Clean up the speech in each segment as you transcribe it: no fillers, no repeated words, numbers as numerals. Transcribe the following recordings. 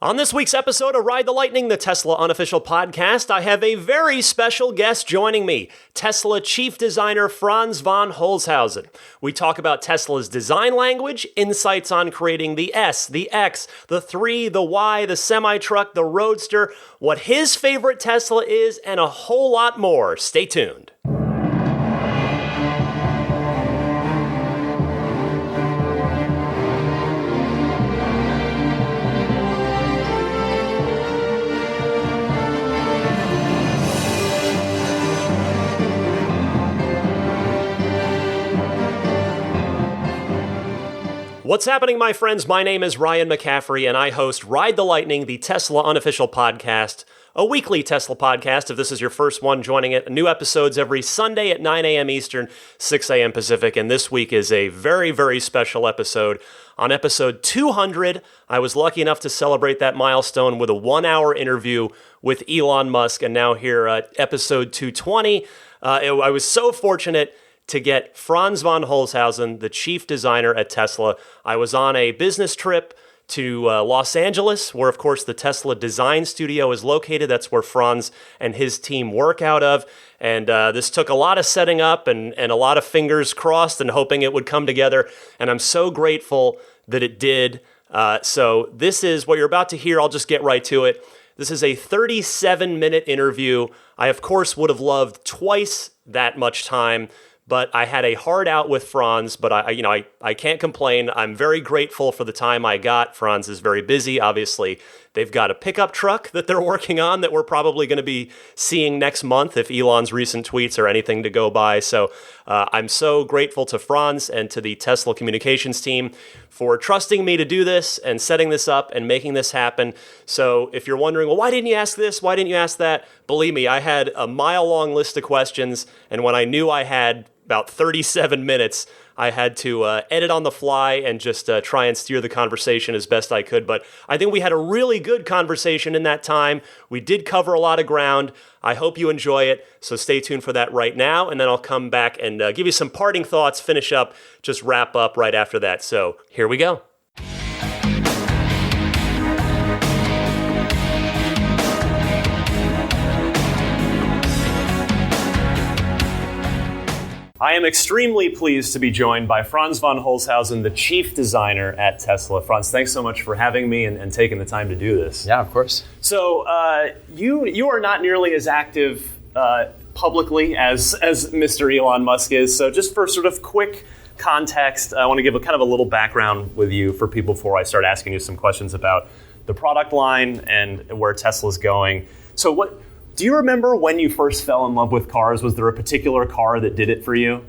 On this week's episode of Ride the Lightning, the Tesla unofficial podcast, I have a very special guest joining me, Tesla chief designer Franz von Holzhausen. We talk about Tesla's design language, insights on creating the S, the X, the 3, the Y, the semi-truck, the Roadster, what his favorite Tesla is, and a whole lot more. Stay tuned. What's happening, my friends? My name is Ryan McCaffrey, and I host Ride the Lightning, the Tesla unofficial podcast, a weekly Tesla podcast. If this is your first one joining it, new episodes every Sunday at 9 a.m. Eastern, 6 a.m. Pacific, and this week is a very, very special episode. On episode 200, I was lucky enough to celebrate that milestone with a 1-hour interview with Elon Musk, and now here at episode 220, I was so fortunate to get Franz von Holzhausen, the chief designer at Tesla. I was on a business trip to Los Angeles, where, of course, the Tesla design studio is located. That's where Franz and his team work out of. And this took a lot of setting up and a lot of fingers crossed and hoping it would come together. And I'm so grateful that it did. So this is what you're about to hear. I'll just get right to it. This is a 37-minute interview. I, of course, would have loved twice that much time, but I had a hard out with Franz, but I can't complain. I'm very grateful for the time I got. Franz is very busy, obviously. They've got a pickup truck that they're working on that we're probably going to be seeing next month if Elon's recent tweets are anything to go by. So I'm so grateful to Franz and to the Tesla communications team for trusting me to do this and setting this up and making this happen. So if you're wondering, well, why didn't you ask this? Why didn't you ask that? Believe me, I had a mile-long list of questions, and when I knew I had about 37 minutes, I had to edit on the fly and just try and steer the conversation as best I could. But I think we had a really good conversation in that time. We did cover a lot of ground. I hope you enjoy it. So stay tuned for that right now. And then I'll come back and give you some parting thoughts, finish up, just wrap up right after that. So here we go. I am extremely pleased to be joined by Franz von Holzhausen, the chief designer at Tesla. Franz, thanks so much for having me and taking the time to do this. Yeah, of course. So you are not nearly as active publicly as Mr. Elon Musk is. So just for sort of quick context, I want to give a kind of a little background with you for people before I start asking you some questions about the product line and where Tesla's going. So do you remember when you first fell in love with cars? Was there a particular car that did it for you?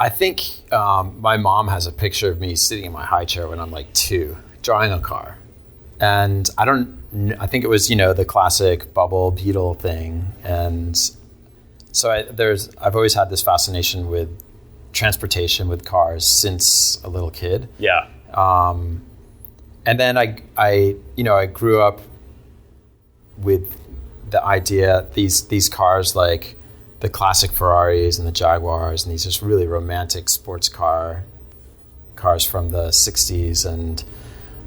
I think my mom has a picture of me sitting in my high chair when I'm like 2, drawing a car. And I think it was, the classic bubble beetle thing. And so I've always had this fascination with transportation, with cars since a little kid. Yeah. And then I grew up with the idea, these cars like the classic Ferraris and the Jaguars and these just really romantic sports cars from the 60s, and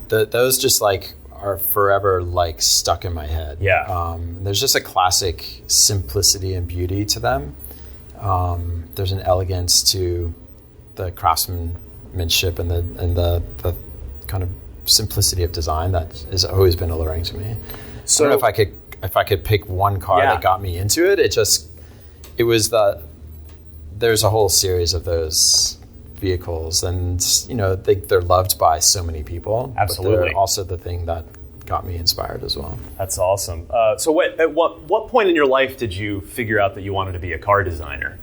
those just like are forever like stuck in my head. Yeah. There's just a classic simplicity and beauty to them. There's an elegance to the craftsmanship and the kind of simplicity of design that has always been alluring to me. So I don't know if I could pick one car that got me into it. There's a whole series of those vehicles, and they're loved by so many people. Absolutely. But they're also the thing that got me inspired as well. That's awesome. So at what point in your life did you figure out that you wanted to be a car designer?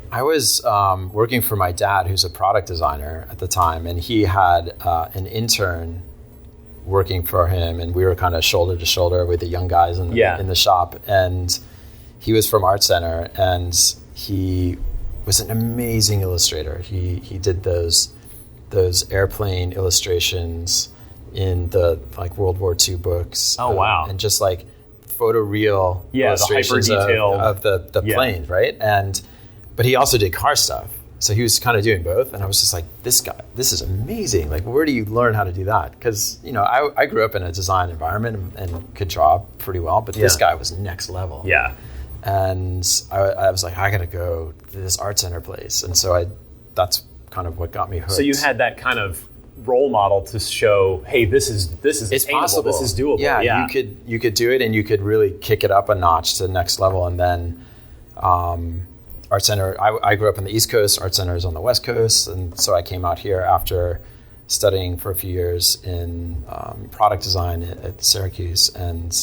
I was working for my dad, who's a product designer at the time, and he had an intern working for him, and we were kind of shoulder to shoulder with the young guys in the shop. And he was from Art Center, and he was an amazing illustrator. He did those airplane illustrations in the like World War II books. Oh wow! And just like illustrations the hyper detail of the planes, right? But he also did car stuff. So he was kind of doing both, and I was just like, this is amazing. Like, where do you learn how to do that? Because, I grew up in a design environment and could draw pretty well, but this guy was next level. Yeah. And I was like, I got to go to this art center place. And so that's kind of what got me hooked. So you had that kind of role model to show, hey, this is it's attainable, possible. this is doable. Yeah, you could do it, and you could really kick it up a notch to the next level. And then Art Center, I grew up on the East Coast, Art Center is on the West Coast, and so I came out here after studying for a few years in product design at Syracuse, and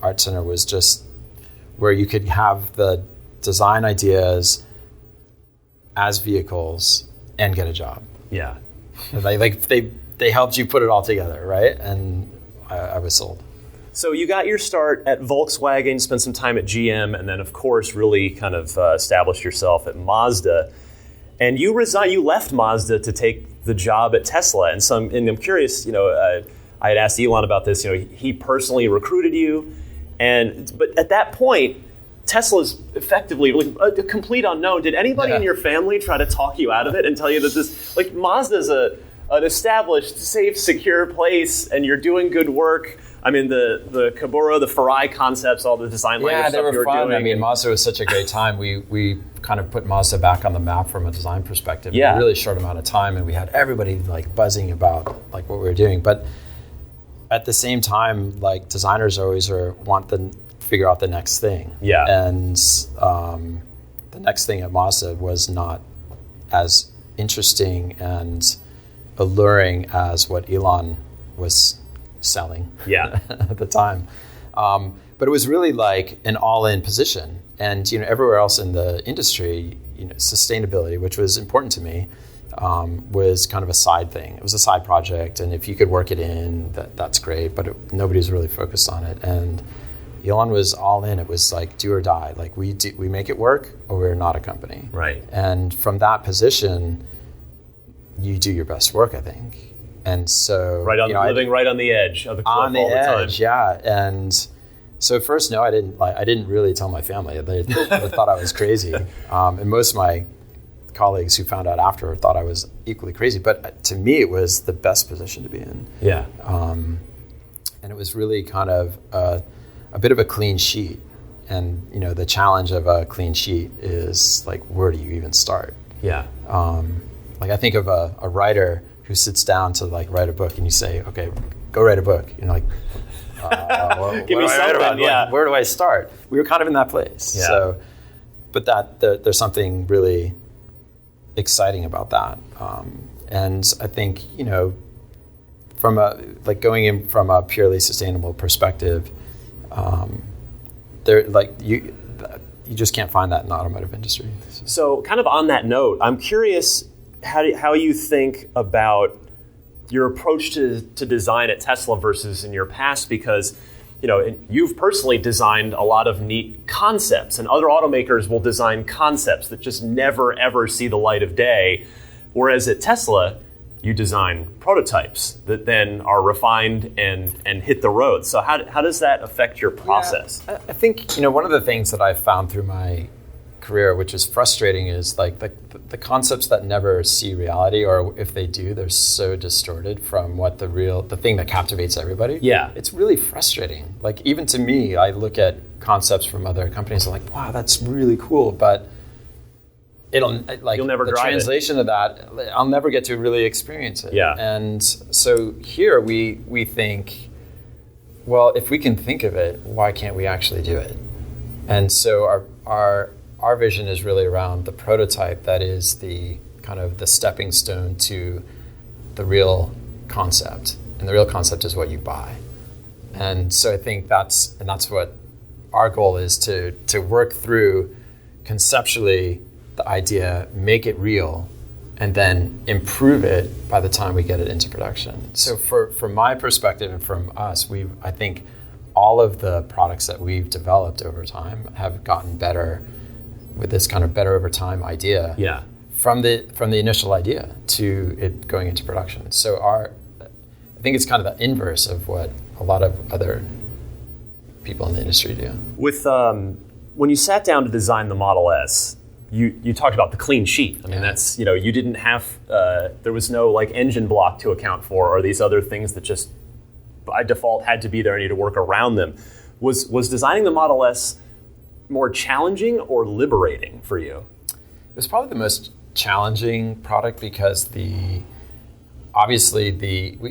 Art Center was just where you could have the design ideas as vehicles and get a job. Yeah. They helped you put it all together, right? And I was sold. So you got your start at Volkswagen, spent some time at GM, and then, of course, really kind of established yourself at Mazda. And you left Mazda to take the job at Tesla. And I'm curious, I had asked Elon about this. He personally recruited you, but at that point, Tesla's effectively a complete unknown. Did anybody in your family try to talk you out of it and tell you that this, Mazda's an established, safe, secure place, and you're doing good work? I mean, the Kaburo, the Farai concepts, all the design language stuff you were fun. doing. I mean, Mazda was such a great time. We kind of put Mazda back on the map from a design perspective in a really short amount of time, and we had everybody buzzing about what we were doing. But at the same time, designers always want to figure out the next thing. Yeah. And the next thing at Mazda was not as interesting and alluring as what Elon was selling at the time. But it was really an all-in position. And everywhere else in the industry, sustainability, which was important to me, was kind of a side thing. It was a side project, and if you could work it in, that's great, but nobody was really focused on it. And Elon was all in. It was do or die. We make it work, or we're not a company. Right. And from that position, you do your best work, I think. And so living right on the edge of the cliff all the time. Yeah. And so at first, no, I didn't really tell my family. They thought I was crazy. And most of my colleagues who found out after thought I was equally crazy. But to me, it was the best position to be in. Yeah. And it was really kind of a bit of a clean sheet. And, the challenge of a clean sheet is where do you even start? Yeah. I think of a writer who sits down to write a book, and you say, okay, go write a book. You're like, give me something. Yeah. Where do I start? We were kind of in that place. Yeah. So, but there's something really exciting about that. And I think, from going in from a purely sustainable perspective, you just can't find that in the automotive industry. So kind of on that note, I'm curious how you think about your approach to design at Tesla versus in your past, because you've personally designed a lot of neat concepts, and other automakers will design concepts that just never ever see the light of day, whereas at Tesla you design prototypes that then are refined and hit the road. So how does that affect your process? Yeah, I think one of the things that I've found through my career, which is frustrating, is the concepts that never see reality, or if they do, they're so distorted from what the thing that captivates everybody. Yeah, it's really frustrating. Even to me, I look at concepts from other companies, I'm like, wow, that's really cool, but you'll never the translation of that, I'll never get to really experience it. Yeah, and so here we think, well, if we can think of it, why can't we actually do it? And so our vision is really around the prototype that is the kind of the stepping stone to the real concept. And the real concept is what you buy. And so I think that's what our goal is, to work through conceptually the idea, make it real, and then improve it by the time we get it into production. So from my perspective and from us, I think all of the products that we've developed over time have gotten better with this kind of better over time idea. Yeah. From the initial idea to it going into production. So I think it's kind of the inverse of what a lot of other people in the industry do. With when you sat down to design the Model S, you talked about the clean sheet. I mean, that's, you didn't have, there was no like engine block to account for, or these other things that just by default had to be there and you had to work around them. Was designing the Model S more challenging or liberating for you? It was probably the most challenging product because obviously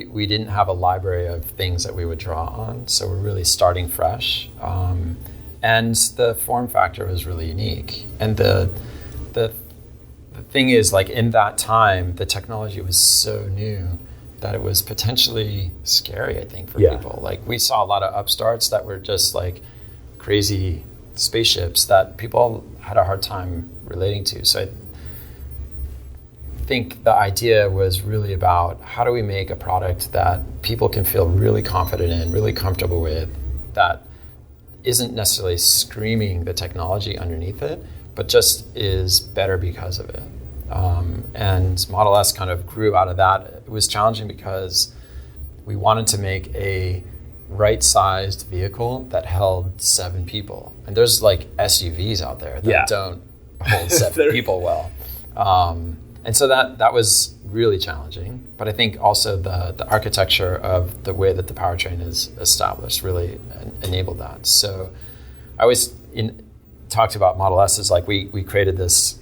we didn't have a library of things that we would draw on, so we're really starting fresh. And the form factor was really unique. And the thing is, like, in that time, the technology was so new that it was potentially scary, I think, for people. Like, we saw a lot of upstarts that were just like crazy spaceships that people had a hard time relating to. So I think the idea was really about how do we make a product that people can feel really confident in, really comfortable with, that isn't necessarily screaming the technology underneath it, but just is better because of it. And Model S kind of grew out of that. It was challenging because we wanted to make a right-sized vehicle that held 7 people. And there's like SUVs out there that don't hold 7 people well. And so that was really challenging. But I think also the architecture of the way that the powertrain is established really enabled that. So I always talked about Model S as like we created this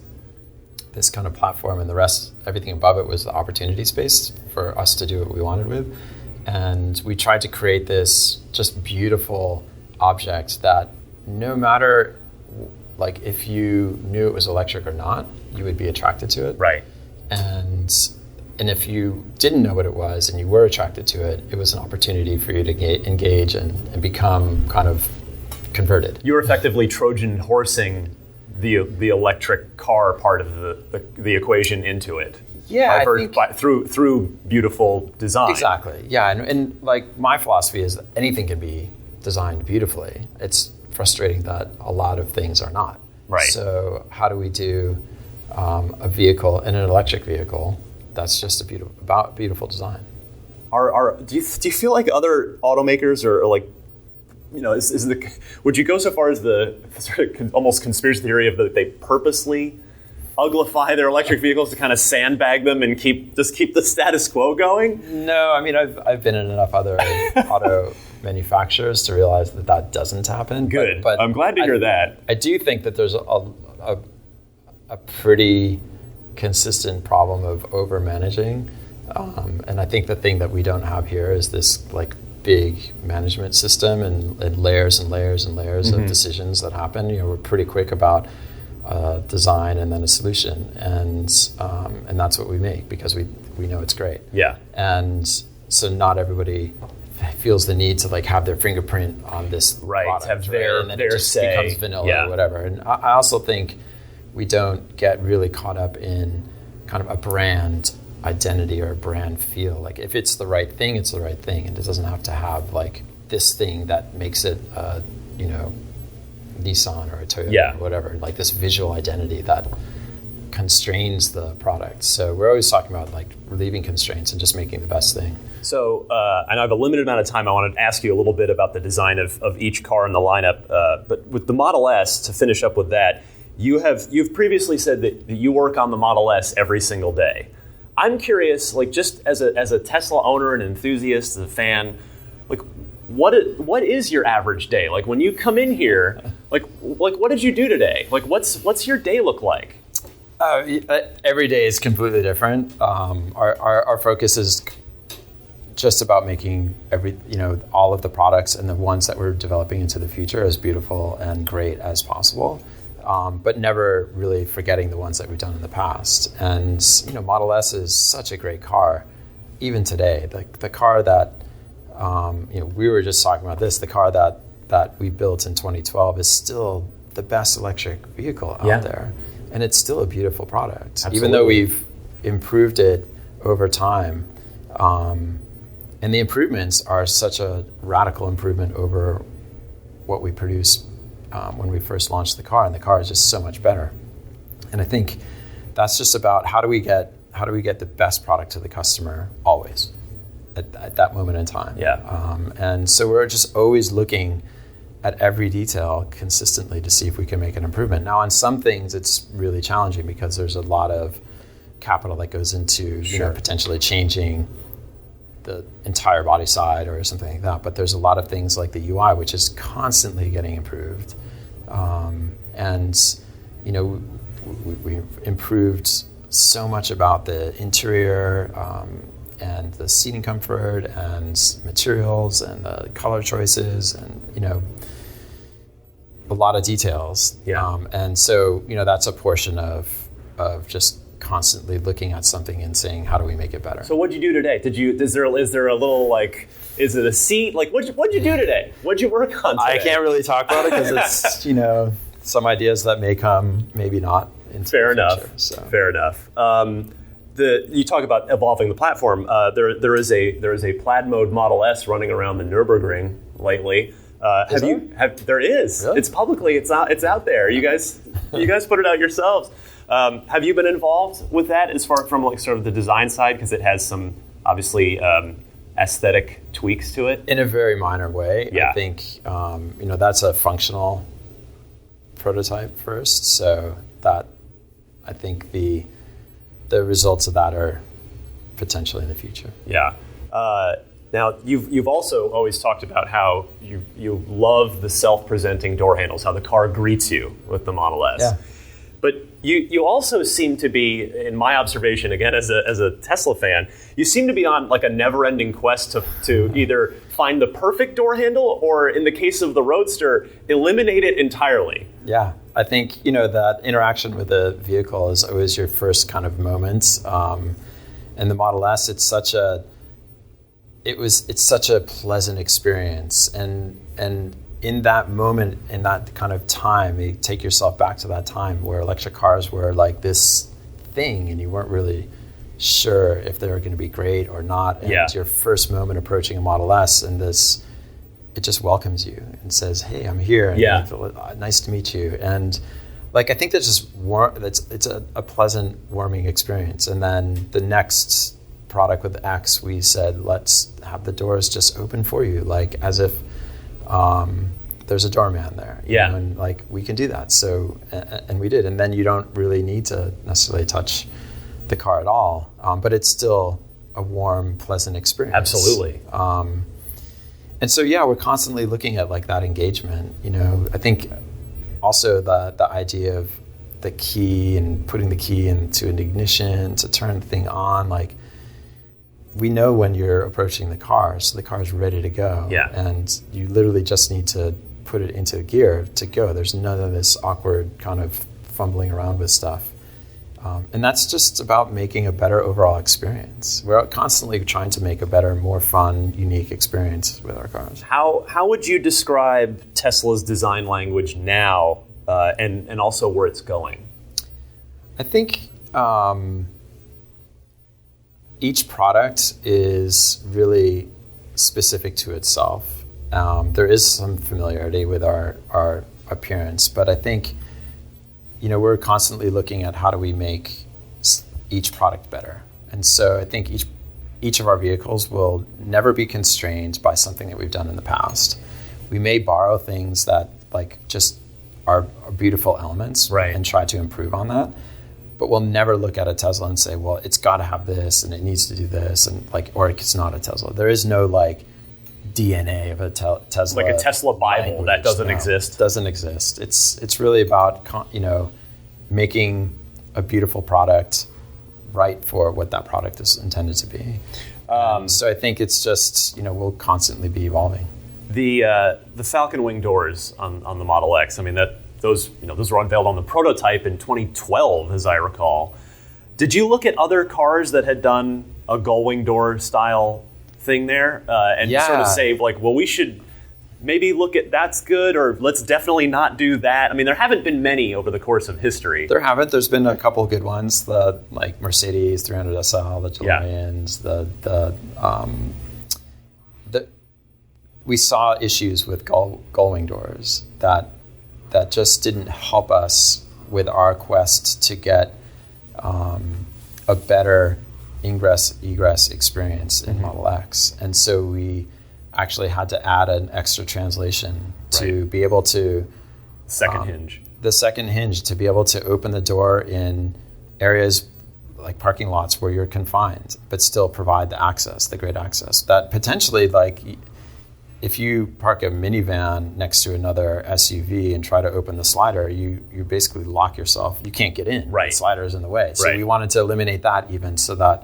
kind of platform, and the rest, everything above it was the opportunity space for us to do what we wanted with. And we tried to create this just beautiful object that no matter like if you knew it was electric or not, you would be attracted to it. Right. And if you didn't know what it was and you were attracted to it, it was an opportunity for you to engage and become kind of converted. You were effectively Trojan horsing the electric car part of the equation into it. Yeah, through beautiful design. Exactly. Yeah, and like my philosophy is that anything can be designed beautifully. It's frustrating that a lot of things are not. Right. So how do we do a vehicle, and an electric vehicle, that's just about beautiful design? Do you feel like other automakers are like, would you go so far as the sort of almost conspiracy theory of that they purposely uglify their electric vehicles to kind of sandbag them and keep the status quo going? No, I mean I've been in enough other auto manufacturers to realize that doesn't happen. Good, but I'm glad to hear that. I do think that there's a pretty consistent problem of over managing, and I think the thing that we don't have here is this like big management system and layers and layers and layers of decisions that happen. We're pretty quick about design and then a solution, and that's what we make because we know it's great. Yeah. And so not everybody feels the need to like have their fingerprint on this product, have their and then it just say, becomes vanilla or whatever. And I also think we don't get really caught up in kind of a brand identity or a brand feel. Like if it's the right thing, it's the right thing, and it doesn't have to have like this thing that makes it Nissan or a Toyota or whatever, like this visual identity that constrains the product. So we're always talking about like relieving constraints and just making the best thing. So I know I have a limited amount of time. I wanted to ask you a little bit about the design of each car in the lineup, but with the Model S, to finish up with that, you've previously said that you work on the Model S every single day. I'm curious, like just as a Tesla owner and enthusiast, as a fan, like what is your average day? Like when you come in here, like what did you do today? Like what's your day look like? Every day is completely different. Our focus is just about making all of the products and the ones that we're developing into the future as beautiful and great as possible. But never really forgetting the ones that we've done in the past. And Model S is such a great car, even today. The car that we were just talking about this. The car that we built in 2012 is still the best electric vehicle out there, and it's still a beautiful product, Absolutely. Even though we've improved it over time. And the improvements are such a radical improvement over what we produced when we first launched the car, and the car is just so much better. And I think that's just about how do we get the best product to the customer always at that moment in time. Yeah. And so we're just always looking at every detail consistently to see if we can make an improvement. Now, on some things, it's really challenging because there's a lot of capital that goes into potentially changing the entire body side or something like that. But there's a lot of things like the UI, which is constantly getting improved. We've improved so much about the interior and the seating comfort and materials and the color choices and, a lot of details. Yeah. And so, that's a portion of just constantly looking at something and saying, how do we make it better? So what'd you do today? Is there a little is it a seat? What'd you do today? What'd you work on today? I can't really talk about it because it's, some ideas that may come, maybe not. Fair enough. Fair enough. You talk about evolving the platform. There is a plaid mode Model S running around the Nürburgring lately. There is. Really? It's publicly. It's out there. You guys put it out yourselves. Have you been involved with that as far from sort of the design side, because it has some obviously aesthetic tweaks to it? In a very minor way. Yeah. I think that's a functional prototype first, so that I think the results of that are potentially in the future. Yeah. Now you've also always talked about how you love the self-presenting door handles, how the car greets you with the Model S. Yeah. But you also seem to be, in my observation, again as a Tesla fan, you seem to be on a never-ending quest to either find the perfect door handle or, in the case of the Roadster, eliminate it entirely. Yeah, I think that interaction with the vehicle is always your first kind of moment. And the Model S, it's such a pleasant experience, and in that moment, in that kind of time, you take yourself back to that time where electric cars were like this thing and you weren't really sure if they were going to be great or not. And it's your first moment approaching a Model S, and it just welcomes you and says, "Hey, I'm here. And nice to meet you." And I think that's just it's a pleasant, warming experience. And then the next product with X, we said, let's have the doors just open for you, as if there's a doorman there. And we can do that. So, and we did. And then you don't really need to necessarily touch the car at all. But it's still a warm, pleasant experience. Absolutely. And so, we're constantly looking at that engagement. I think also the idea of the key and putting the key into an ignition to turn the thing on, we know when you're approaching the car, so the car's ready to go. Yeah. And you literally just need to put it into gear to go. There's none of this awkward kind of fumbling around with stuff. And that's just about making a better overall experience. We're constantly trying to make a better, more fun, unique experience with our cars. How would you describe Tesla's design language now, and also where it's going? I think each product is really specific to itself. There is some familiarity with our appearance, but I think we're constantly looking at how do we make each product better. And so I think each of our vehicles will never be constrained by something that we've done in the past. We may borrow things that just are beautiful elements, right, and try to improve on that. But we'll never look at a Tesla and say, well, it's got to have this and it needs to do this, and or it's not a Tesla. There is no DNA of a Tesla, like a Tesla Bible language. That doesn't exist. Doesn't exist. It's really about making a beautiful product right for what that product is intended to be. So I think it's just we'll constantly be evolving. The Falcon Wing doors on the Model X. I mean those were unveiled on the prototype in 2012, as I recall. Did you look at other cars that had done a gull-wing door style thing there and sort of say, well, we should maybe look at that's good, or let's definitely not do that? I mean, there haven't been many over the course of history. There haven't. There's been a couple of good ones. The Mercedes 300 SL, the DeLoreans, we saw issues with gull-wing doors that just didn't help us with our quest to get a better ingress-egress experience in Model X. And so we actually had to add an extra translation to be able to the second hinge to be able to open the door in areas like parking lots where you're confined, but still provide the access, the great access that potentially, like, if you park a minivan next to another SUV and try to open the slider, you basically lock yourself. You can't get in. Right. The slider is in the way. So we wanted to eliminate that even so that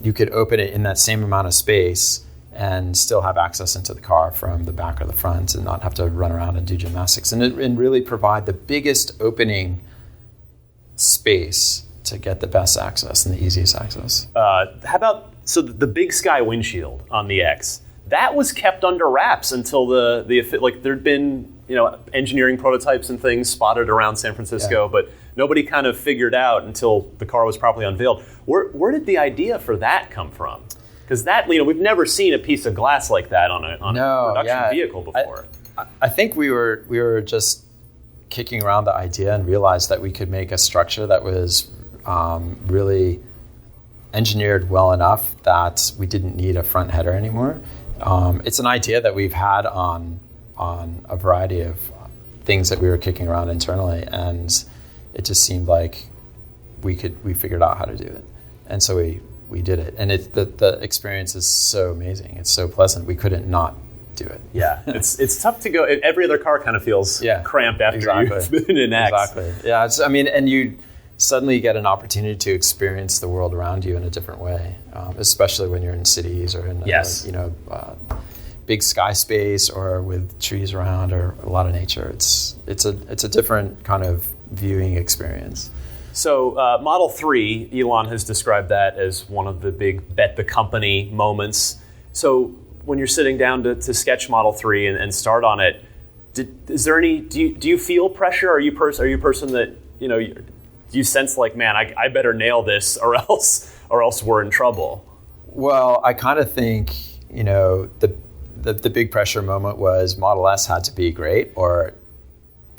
you could open it in that same amount of space and still have access into the car from the back or the front and not have to run around and do gymnastics. And really provide the biggest opening space to get the best access and the easiest access. How about, so the Big Sky windshield on the X, that was kept under wraps until there'd been, engineering prototypes and things spotted around San Francisco, but nobody kind of figured out until the car was properly unveiled. Where did the idea for that come from? Because that, we've never seen a piece of glass like that on a production vehicle before. I think we were just kicking around the idea and realized that we could make a structure that was really engineered well enough that we didn't need a front header anymore. It's an idea that we've had on a variety of things that we were kicking around internally, and it just seemed like we figured out how to do it, and so we did it. And the experience is so amazing. It's so pleasant. We couldn't not do it. Yeah, it's tough to go. Every other car kind of feels cramped after you've been in X. Exactly. Yeah. And you suddenly get an opportunity to experience the world around you in a different way, especially when you're in cities or in big sky space or with trees around or a lot of nature. It's a different kind of viewing experience. So Model 3, Elon has described that as one of the big bet the company moments. So when you're sitting down to sketch Model 3 and start on it, is there any? Do you feel pressure? Are you a person that do you sense like, man, I better nail this or else we're in trouble? Well, I kind of think the big pressure moment was Model S had to be great or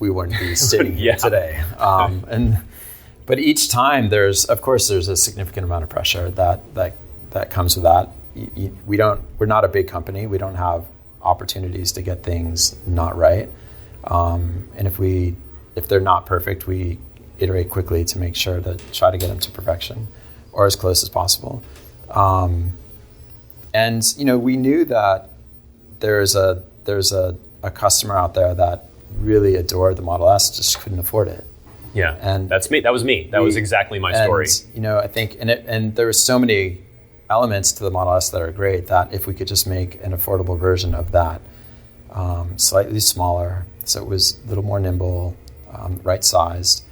we wouldn't be sitting here today. But each time there's a significant amount of pressure that comes with that. We're not a big company. We don't have opportunities to get things not right. And if they're not perfect, we iterate quickly to make sure to try to get them to perfection or as close as possible. And we knew that there's a customer out there that really adored the Model S, just couldn't afford it. Yeah, and that's me. That was me. That was exactly my story. I think, and there were so many elements to the Model S that are great that if we could just make an affordable version of that, slightly smaller, so it was a little more nimble, right sized,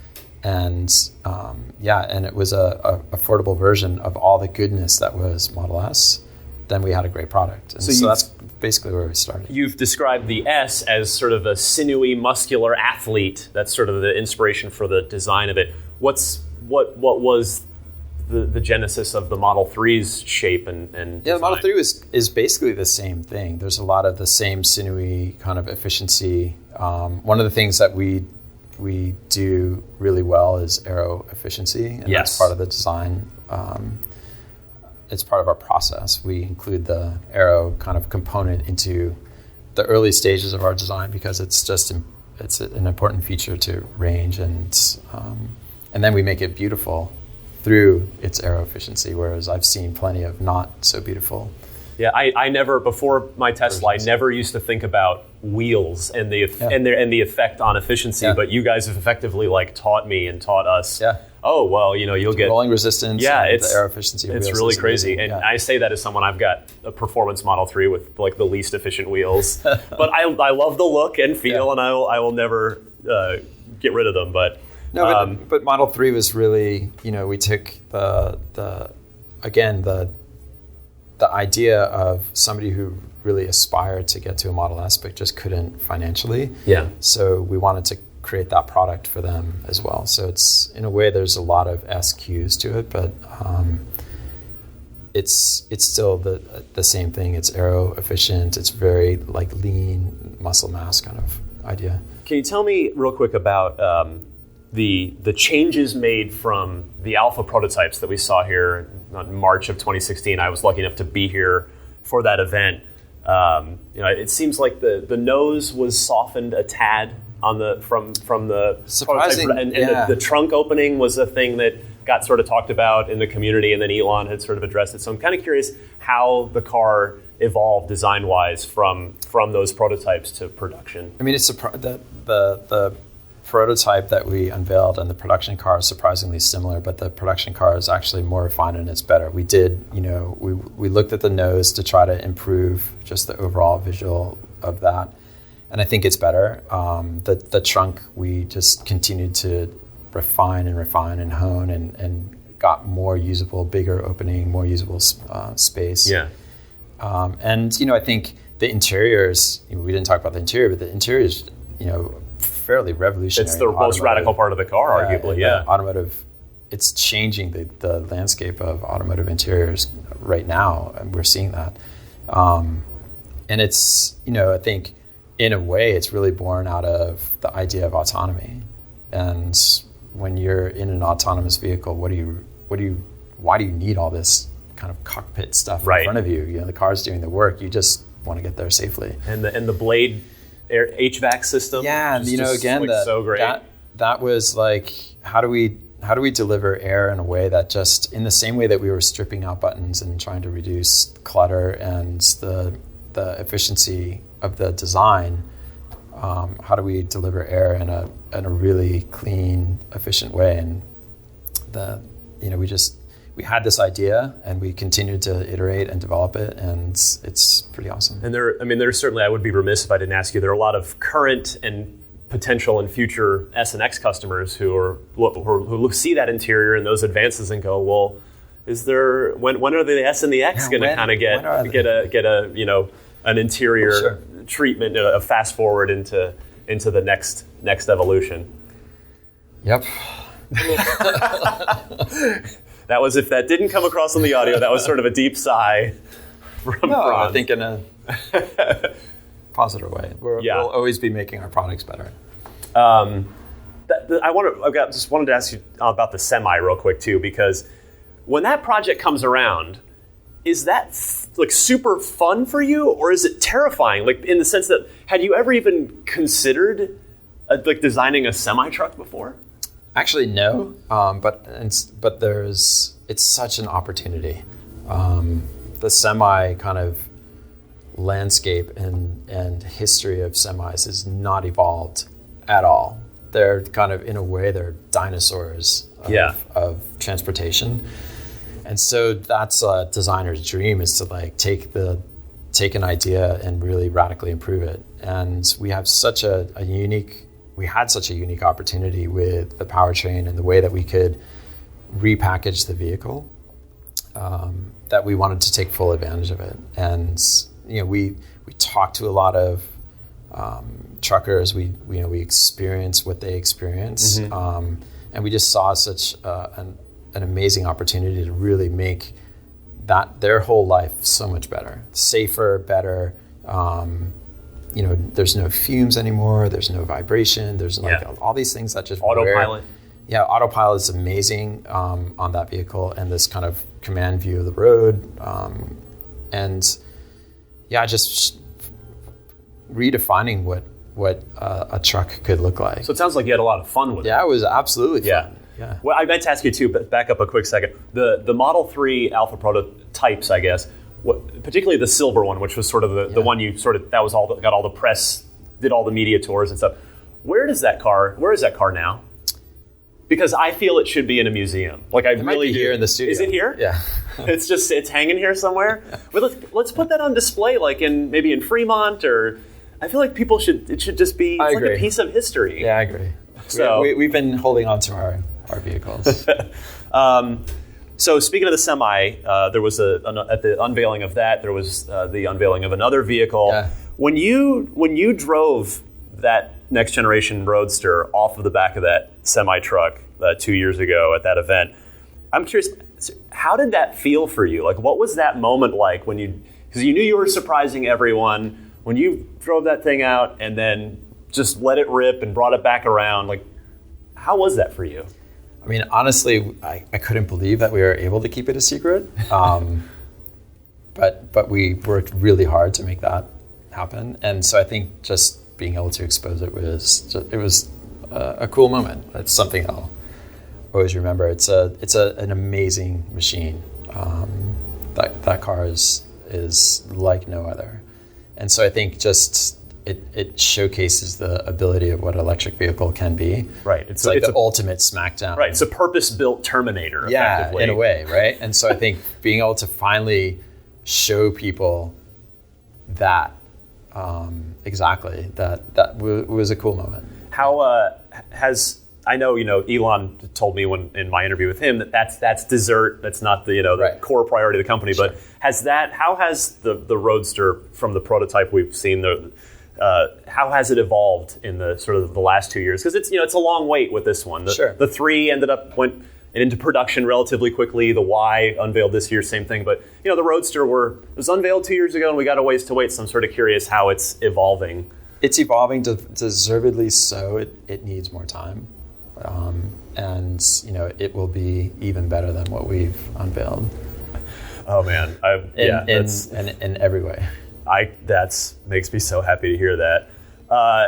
and it was a affordable version of all the goodness that was Model S, then we had a great product. And so that's basically where we started. You've described the S as sort of a sinewy, muscular athlete. That's sort of the inspiration for the design of it. What was the genesis of the Model 3's shape and design? The Model 3 is basically the same thing. There's a lot of the same sinewy kind of efficiency. One of the things that we do really well is aero efficiency, and that's part of the design. It's part of our process. We include the aero kind of component into the early stages of our design because it's an important feature to range, and then we make it beautiful through its aero efficiency, whereas I've seen plenty of not so beautiful. Yeah, I never, before my Tesla, I never used to think about wheels and the effect on efficiency, but you guys have effectively taught me and taught us. Yeah. Oh, well, you'll get rolling resistance. Yeah, it's the aero efficiency. It's really crazy, and I say that as someone, I've got a performance Model 3 with the least efficient wheels, but I love the look and feel, and I will never get rid of them. But but Model 3 was really, we took the idea of somebody who really aspired to get to a Model S but just couldn't financially. Yeah. So we wanted to create that product for them as well. So it's, in a way, there's a lot of SQs to it, but it's still the same thing. It's aero efficient. It's very lean muscle mass kind of idea. Can you tell me real quick about the changes made from the alpha prototypes that we saw here in March of 2016? I was lucky enough to be here for that event. It seems like the nose was softened a tad on the from the surprising, prototype, and the trunk opening was a thing that got sort of talked about in the community, and then Elon had sort of addressed it. So I'm kind of curious how the car evolved design-wise from those prototypes to production. I mean, it's the prototype that we unveiled and the production car is surprisingly similar, but the production car is actually more refined and it's better. We did, we looked at the nose to try to improve just the overall visual of that, and I think it's better. The trunk, we just continued to refine and hone and got more usable, bigger opening, more usable space. Yeah. I think the interiors, we didn't talk about the interior, but the interiors, fairly revolutionary. It's the most radical part of the car, arguably. Yeah. Automotive, it's changing the landscape of automotive interiors right now, and we're seeing that. And it's, I think in a way it's really born out of the idea of autonomy. And when you're in an autonomous vehicle, why do you need all this kind of cockpit stuff in front of you? The car's doing the work. You just want to get there safely. And the Blade HVAC system. Yeah, and again, so great. That was like, how do we deliver air in a way that just, in the same way that we were stripping out buttons and trying to reduce clutter and the efficiency of the design, how do we deliver air in a really clean, efficient way? And we had this idea and we continued to iterate and develop it, and it's pretty awesome. And there's certainly, I would be remiss if I didn't ask you, there are a lot of current and potential and future S and X customers who see that interior and those advances and go, well, when are the S and the X going to kind of get an interior treatment, a fast forward into the next evolution? Yep. That was, if that didn't come across on the audio, that was sort of a deep sigh from Franz. I think in a positive way. We'll always be making our products better. I just wanted to ask you about the Semi real quick too, because when that project comes around, is that super fun for you, or is it terrifying? Like, in the sense that, had you ever even considered designing a semi truck before? Actually, no. But it's such an opportunity. The semi kind of landscape and history of semis is not evolved at all. They're kind of, in a way, they're dinosaurs of transportation. And so that's a designer's dream, is to take an idea and really radically improve it. And we have such a unique opportunity with the powertrain and the way that we could repackage the vehicle, that we wanted to take full advantage of it. And we talked to a lot of truckers. We experienced what they experience, and we just saw such an amazing opportunity to really make their whole life so much better, safer, better. There's no fumes anymore. There's no vibration. There's all these things that just autopilot. Autopilot is amazing on that vehicle, and this kind of command view of the road, just redefining what a truck could look like. So it sounds like you had a lot of fun with it. Yeah, it was absolutely fun. Yeah. Well, I meant to ask you too, but back up a quick second. The Model 3 Alpha prototypes, I guess, particularly the silver one, which was sort of the one that was all that got all the press, did all the media tours and stuff. Where is that car now? Because I feel it should be in a museum. It might be here in the studio. Is it here? Yeah. It's hanging here somewhere. But let's put that on display, maybe in Fremont, or I feel like it should just be like a piece of history. Yeah, I agree. So we've been holding on to our vehicles. So speaking of the Semi, there was at the unveiling of that, there was the unveiling of another vehicle. Yeah. When you drove that next generation Roadster off of the back of that semi truck 2 years ago at that event, I'm curious, how did that feel for you? What was that moment like because you knew you were surprising everyone when you drove that thing out and then just let it rip and brought it back around? How was that for you? I mean, honestly, I couldn't believe that we were able to keep it a secret. but we worked really hard to make that happen. And so I think just being able to expose it was a cool moment. It's something I'll always remember. It's an amazing machine. That car is like no other. And so I think just it showcases the ability of what an electric vehicle can be. Right. It's like the ultimate smackdown. Right. It's a purpose-built Terminator, yeah, effectively. In a way, right? And so I think being able to finally show people that exactly that was a cool moment. How I know, Elon told me in my interview with him that's dessert. That's not the the core priority of the company. Sure. But how has the Roadster from the prototype we've seen how has it evolved in the sort of the last 2 years? Because it's a long wait with this one. The 3 went into production relatively quickly. The Y unveiled this year, same thing. But the Roadster was unveiled 2 years ago, and we got a ways to wait. So I'm sort of curious how it's evolving. It's evolving, deservedly so. It needs more time. And it will be even better than what we've unveiled. Oh man, in every way. That makes me so happy to hear that.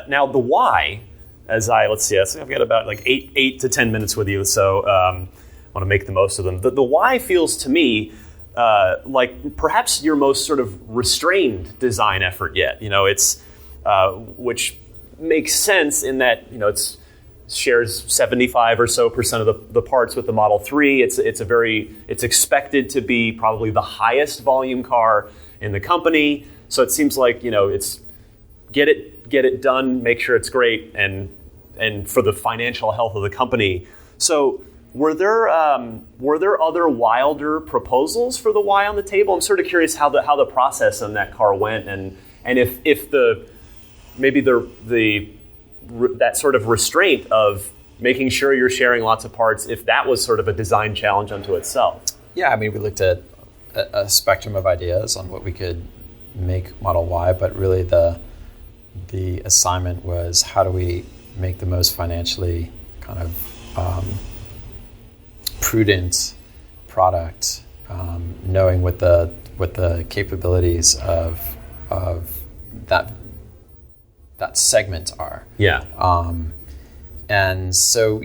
Now the Y, I've got about like 8 to 10 minutes with you, so I want to make the most of them. The Y feels to me like perhaps your most sort of restrained design effort yet. It's which makes sense in that it's shares 75% or so of the parts with the Model 3. It's expected to be probably the highest volume car in the company. So it seems like it's get it done, make sure it's great, and for the financial health of the company. So were there other wilder proposals for the Y on the table? I'm sort of curious how the process on that car went, and if that sort of restraint of making sure you're sharing lots of parts, if that was sort of a design challenge unto itself. Yeah, I mean, we looked at a spectrum of ideas on what we could make Model Y, but really the assignment was how do we make the most financially kind of prudent product, knowing what the capabilities of that segment are. Yeah. And so,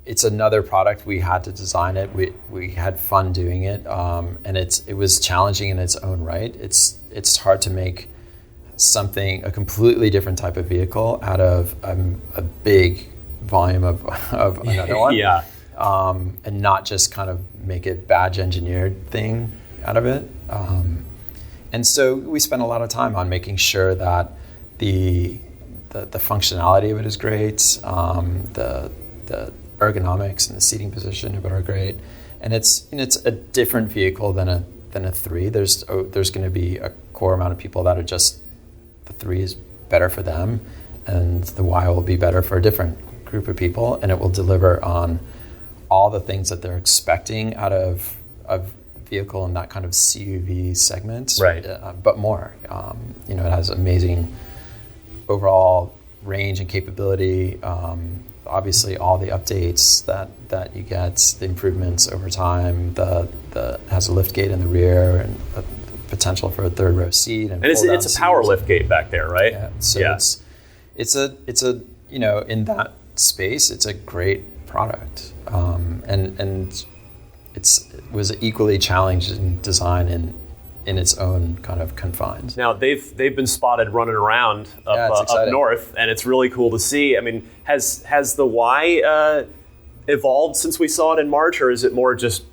it's another product. We had to design it. We had fun doing it. And it was challenging in its own right. It's hard to make a completely different type of vehicle out of a big volume of another one. Yeah. And not just kind of make a badge engineered thing out of it. And so we spent a lot of time on making sure that the functionality of it is great, the ergonomics and the seating position of it are great, and it's a different vehicle than a 3. There's going to be a core amount of people that are just the 3 is better for them, and the Y will be better for a different group of people, and it will deliver on all the things that they're expecting out of vehicle in that kind of CUV segment, right? But more. It has amazing overall range and capability. Obviously, all the updates that you get, the improvements over time. The has a lift gate in the rear and a potential for a third row seat, and it's a power lift gate back there, right? Yeah. So it's a in that space, it's a great product, and it was equally challenging design in its own kind of confines. Now they've been spotted running around up north, and it's really cool to see. I mean, has the Y evolved since we saw it in March, or is it more just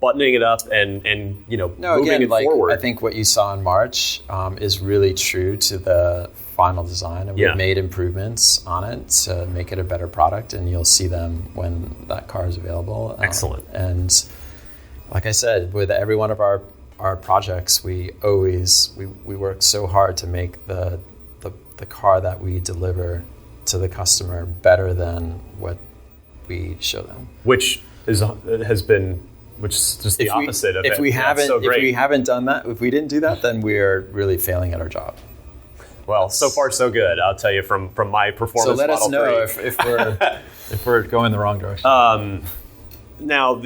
buttoning it up and moving it forward? I think what you saw in March is really true to the final design, and we've made improvements on it to make it a better product, and you'll see them when that car is available. Excellent. And like I said, with every one of our projects, we work so hard to make the car that we deliver to the customer better than what we show them. Which is just the opposite of it. If we haven't done that, if we didn't do that, then we're really failing at our job. Well, so far so good. I'll tell you from my performance. So let us know if we're going the wrong direction. Now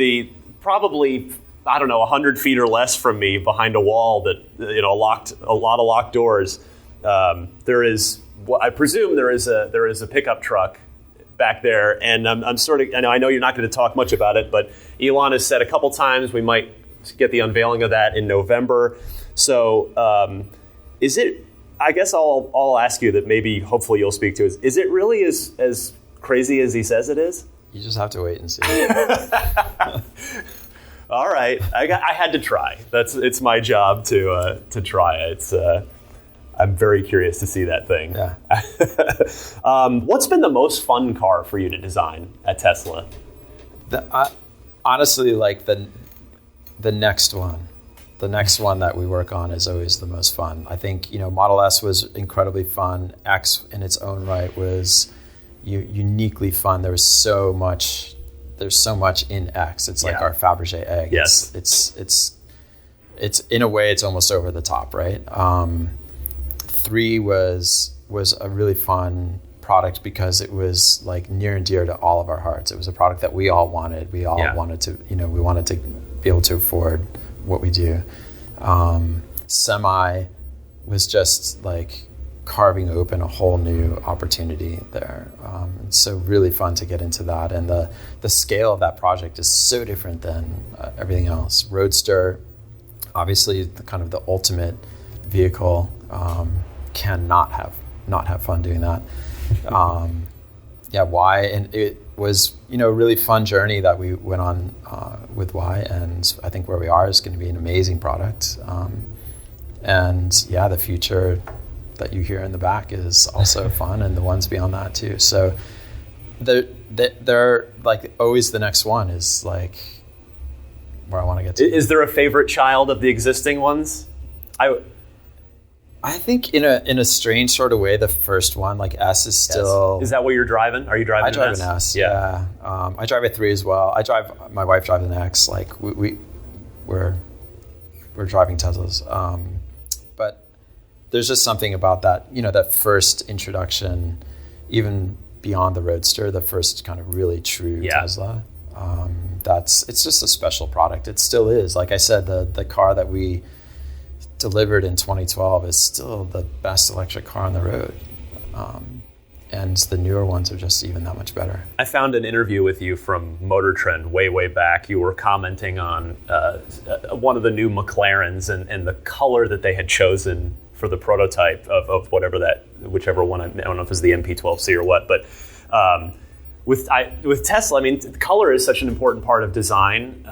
probably I don't know, 100 feet or less from me behind a wall that, a lot of locked doors. There is, I presume there is a pickup truck back there, and I'm sort of, I know you're not going to talk much about it, but Elon has said a couple times we might get the unveiling of that in November. So is it, I guess I'll ask you that maybe hopefully you'll speak to, is it really as crazy as he says it is? You just have to wait and see. All right, I had to try. It's my job to try. I'm very curious to see that thing. Yeah. What's been the most fun car for you to design at Tesla? Honestly, like the next one. The next one that we work on is always the most fun. I think, Model S was incredibly fun. X in its own right was uniquely fun. There's so much in X. It's like our Fabergé egg. Yes. It's in a way it's almost over the top, right? 3 was a really fun product because it was like near and dear to all of our hearts. It was a product that we all wanted. We all wanted to, we wanted to be able to afford what we do. Semi was just like carving open a whole new opportunity there. So really fun to get into that. And the scale of that project is so different than everything else. Roadster, obviously the ultimate vehicle, cannot have fun doing that. Y, and it was, a really fun journey that we went on with Y, and I think where we are is going to be an amazing product. The future that you hear in the back is also fun, and the ones beyond that too. So they're like always the next one is like where I want to get to. Is there a favorite child of the existing ones? I think in a strange sort of way, the first one, like S, is still. Is that what you're driving? Are you driving? I drive an S. Yeah. I drive a 3 as well. My wife drives an X. Like we're driving Teslas. But there's just something about that. That first introduction, even beyond the Roadster, the first kind of really true Tesla. It's just a special product. It still is. Like I said, the car that we delivered in 2012 is still the best electric car on the road. And the newer ones are just even that much better. I found an interview with you from Motor Trend way back. You were commenting on one of the new McLarens and the color that they had chosen for the prototype of whichever one, I don't know if it's the MP12C or what, but with Tesla, color is such an important part of design.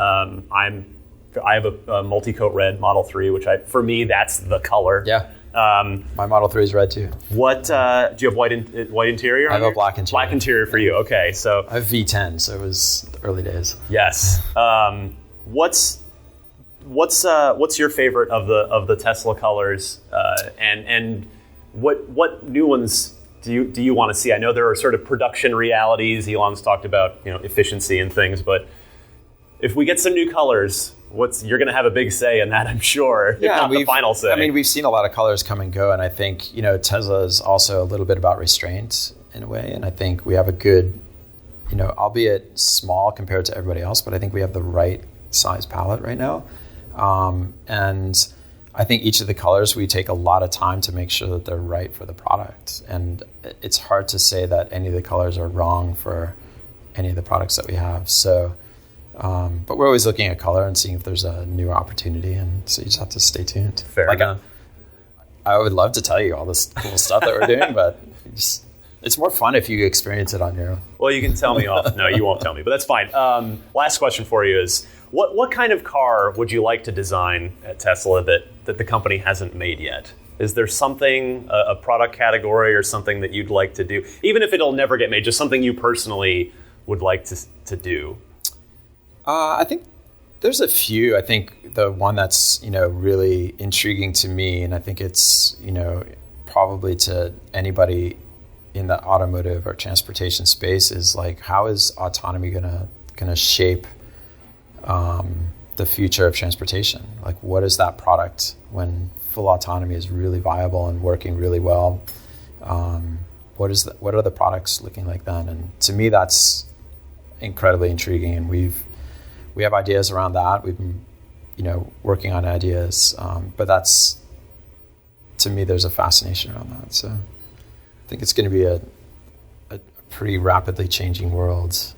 I have a multi-coat red Model 3, which for me, that's the color. Yeah. My Model 3 is red too. What, do you have white interior? I have a black interior. Black interior for you, okay. So I have V10, so it was early days. Yes. What's your favorite of the Tesla colors? And what new ones do you want to see? I know there are sort of production realities. Elon's talked about efficiency and things, but if we get some new colors, you're going to have a big say in that, I'm sure. Yeah, not the final say. We've seen a lot of colors come and go, and I think Tesla is also a little bit about restraint in a way, and I think we have a good, albeit small compared to everybody else, but I think we have the right size palette right now, and I think each of the colors we take a lot of time to make sure that they're right for the product, and it's hard to say that any of the colors are wrong for any of the products that we have. So. But we're always looking at color and seeing if there's a new opportunity, and so you just have to stay tuned. Fair enough. I would love to tell you all this cool stuff that we're doing, but it's more fun if you experience it on your own. Well, you can tell me off. No, you won't tell me, but that's fine. Last question for you is, what kind of car would you like to design at Tesla that the company hasn't made yet? Is there something, a product category or something that you'd like to do, even if it'll never get made, just something you personally would like to do? I think there's a few. I think the one that's, really intriguing to me, and I think it's, probably to anybody in the automotive or transportation space, is like, how is autonomy gonna shape the future of transportation? Like, what is that product when full autonomy is really viable and working really well? What are the products looking like then? And to me, that's incredibly intriguing, and we have ideas around that. We've been working on ideas. But that's, to me, there's a fascination around that. So I think it's going to be a pretty rapidly changing world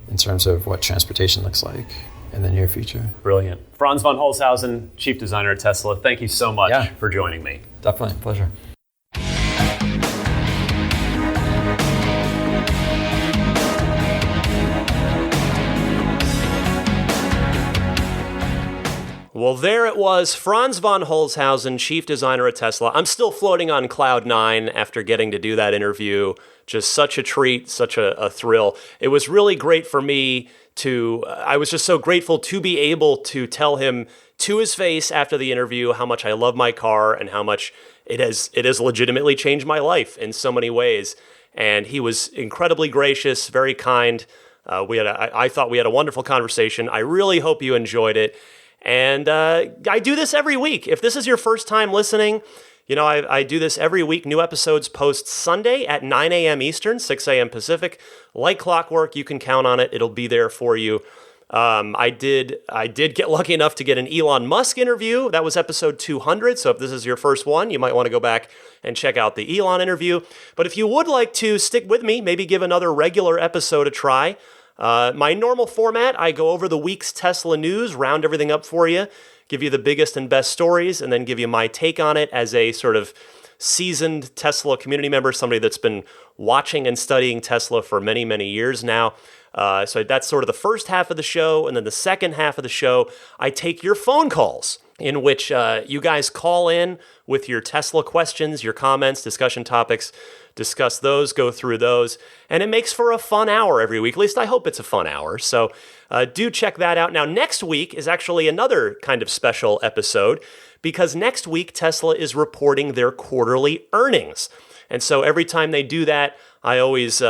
in terms of what transportation looks like in the near future. Brilliant. Franz von Holzhausen, Chief Designer at Tesla, thank you so much for joining me. Definitely. Pleasure. Well, there it was, Franz von Holzhausen, Chief Designer at Tesla. I'm still floating on Cloud 9 after getting to do that interview. Just such a treat, such a thrill. It was really great for me I was just so grateful to be able to tell him to his face after the interview how much I love my car and how much it has legitimately changed my life in so many ways. And he was incredibly gracious, very kind. I thought we had a wonderful conversation. I really hope you enjoyed it. And I do this every week. If this is your first time listening, I do this every week. New episodes post Sunday at 9 a.m. Eastern, 6 a.m. Pacific. Like clockwork, you can count on it. It'll be there for you. I did get lucky enough to get an Elon Musk interview. That was episode 200. So if this is your first one, you might want to go back and check out the Elon interview. But if you would like to stick with me, maybe give another regular episode a try. My normal format, I go over the week's Tesla news, round everything up for you, give you the biggest and best stories, and then give you my take on it as a sort of seasoned Tesla community member, somebody that's been watching and studying Tesla for many, many years now. So that's sort of the first half of the show. And then the second half of the show, I take your phone calls in which you guys call in with your Tesla questions, your comments, discussion topics, discuss those, go through those, and it makes for a fun hour every week. At least I hope it's a fun hour. So do check that out. Now, next week is actually another kind of special episode because next week Tesla is reporting their quarterly earnings. And so every time they do that, I always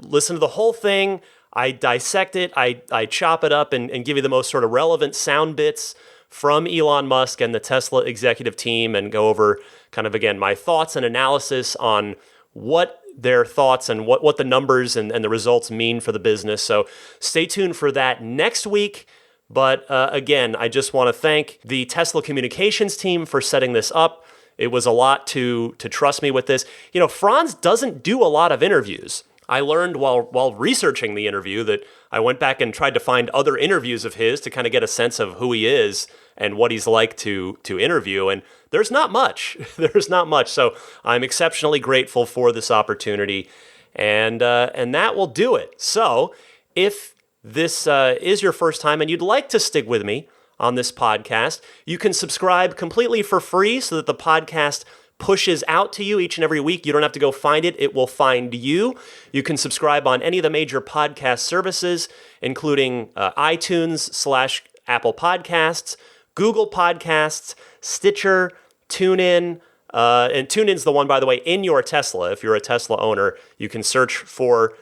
listen to the whole thing. I dissect it, I chop it up and give you the most sort of relevant sound bits from Elon Musk and the Tesla executive team and go over kind of, again, my thoughts and analysis on what their thoughts and what the numbers and the results mean for the business. So stay tuned for that next week. But again, I just want to thank the Tesla communications team for setting this up. It was a lot to trust me with this. Franz doesn't do a lot of interviews. I learned while researching the interview that I went back and tried to find other interviews of his to kind of get a sense of who he is and what he's like to interview. And there's not much. There's not much. So I'm exceptionally grateful for this opportunity. And that will do it. So if this is your first time and you'd like to stick with me on this podcast, you can subscribe completely for free so that the podcast pushes out to you each and every week. You don't have to go find it. It will find you. You can subscribe on any of the major podcast services, including iTunes/Apple Podcasts, Google Podcasts, Stitcher, TuneIn, and TuneIn's the one, by the way, in your Tesla. If you're a Tesla owner, you can search for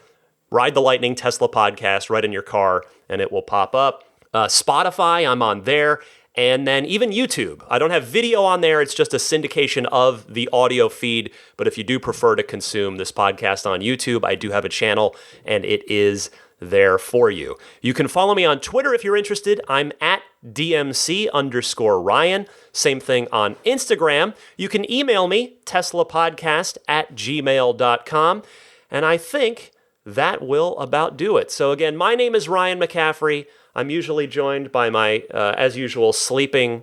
Ride the Lightning Tesla Podcast right in your car, and it will pop up. Spotify, I'm on there. And then even YouTube. I don't have video on there. It's just a syndication of the audio feed. But if you do prefer to consume this podcast on YouTube, I do have a channel, and it is there for you. You can follow me on Twitter if you're interested. I'm at DMC_Ryan. Same thing on Instagram. You can email me, teslapodcast@gmail.com. And I think that will about do it. So again, my name is Ryan McCaffrey. I'm usually joined by my, as usual, sleeping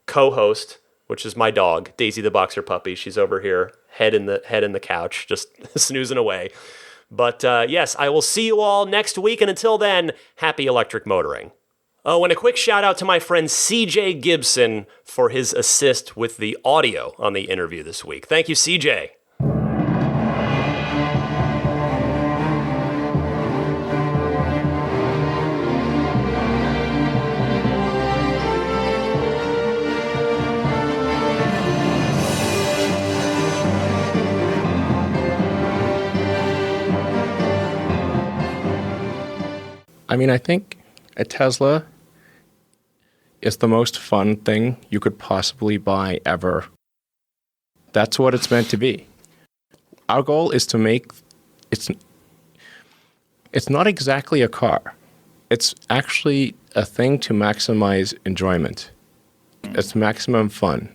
co-host, which is my dog, Daisy the Boxer Puppy. She's over here, head in the couch, just snoozing away. But yes, I will see you all next week. And until then, happy electric motoring. Oh, and a quick shout out to my friend CJ Gibson for his assist with the audio on the interview this week. Thank you, CJ. I mean, I think a Tesla is the most fun thing you could possibly buy ever. That's what it's meant to be. Our goal is to make it's not exactly a car. It's actually a thing to maximize enjoyment. it's maximum fun.